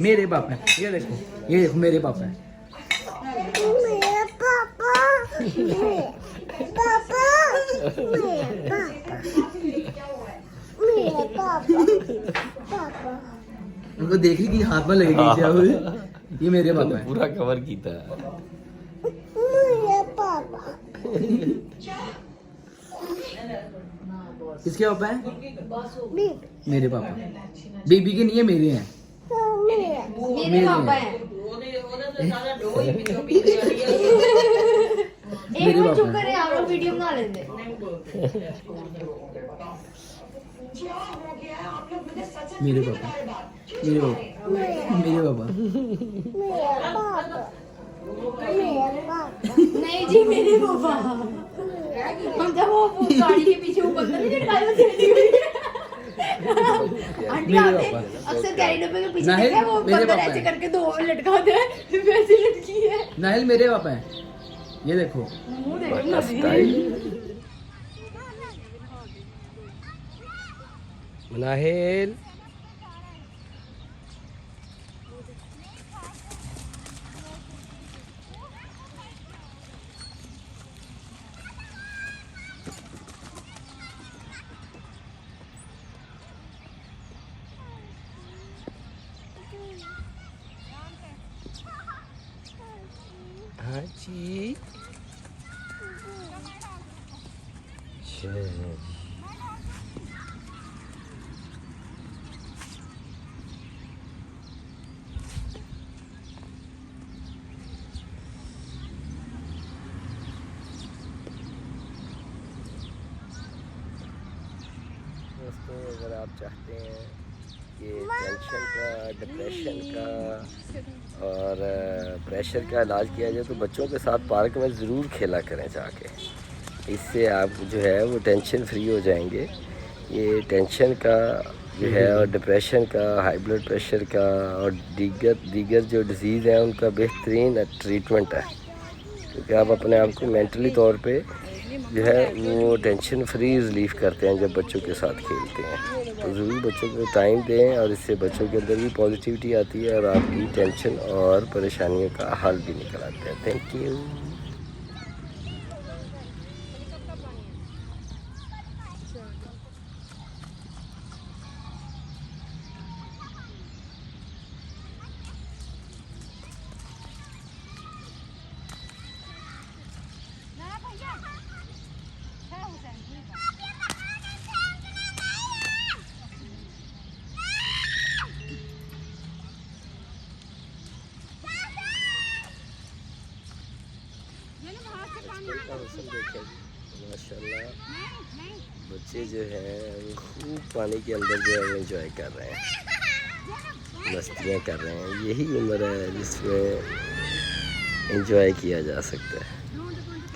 मेरे पापा है, ये देखो मेरे पापा है। मेरे पापा पापा उनको देखी कि हाथ में लग गई थी। ये मेरे पापा है। पूरा कवर कीता है। मेरे पापा किसके पापा है? बीबी मेरे पापा। बेबी के नहीं है, मेरे हैं। मेरे पापा हैं। एक मिनट चुप करे, आप लोग वीडियो बना लेते। मेरे पापा, मेरे पापा, मेरे पापा। नहीं जी, मेरे पापा। मतलब वो गाड़ी के पीछे वो बंदा नहीं लटकाया हुआ चली हुई है। आंटी आपने अक्सर कैरी डब्बे के पीछे देखा है, वो बंदा ऐसे करके दो में लटकाते हैं, वैसे लटकी है। नाहिल मेरे पापा है, ये देखो। मुंह देखो ना। नाहिल हाँ जी। दोस्तों, अगर आप चाहते हैं कि टेंशन का, डिप्रेशन का और प्रेशर का इलाज किया जाए तो बच्चों के साथ पार्क में ज़रूर खेला करें जाके। इससे आप जो है वो टेंशन फ्री हो जाएंगे। ये टेंशन का जो है और डिप्रेशन का, हाई ब्लड प्रेशर का और दीगर जो डिज़ीज़ हैं उनका बेहतरीन ट्रीटमेंट है। क्योंकि आप अपने आप को मेंटली तौर पे जो है वो टेंशन फ्री रिलीफ करते हैं जब बच्चों के साथ खेलते हैं। तो ज़रूर बच्चों को टाइम दें और इससे बच्चों के अंदर भी पॉजिटिविटी आती है और आपकी टेंशन और परेशानियों का हल भी निकल आते हैं। Thank you. माशाल्लाह बच्चे जो हैं वो खूब पानी के अंदर जो है एंजॉय कर रहे हैं, मस्तियाँ कर रहे हैं। यही उम्र है जिसमें एंजॉय किया जा सकता है।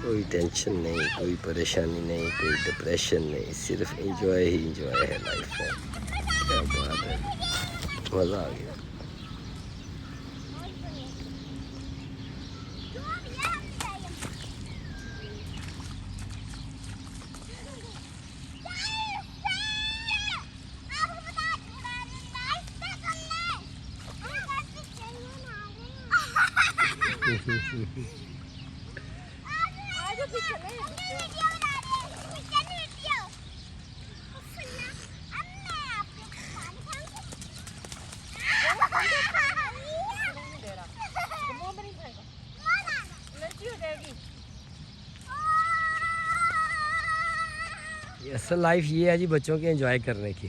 कोई टेंशन नहीं, कोई परेशानी नहीं, कोई डिप्रेशन नहीं, सिर्फ एंजॉय ही एंजॉय है लाइफ में। क्या बात है, मज़ा आ गया। असल लाइफ ये है जी बच्चों के एंजॉय करने की।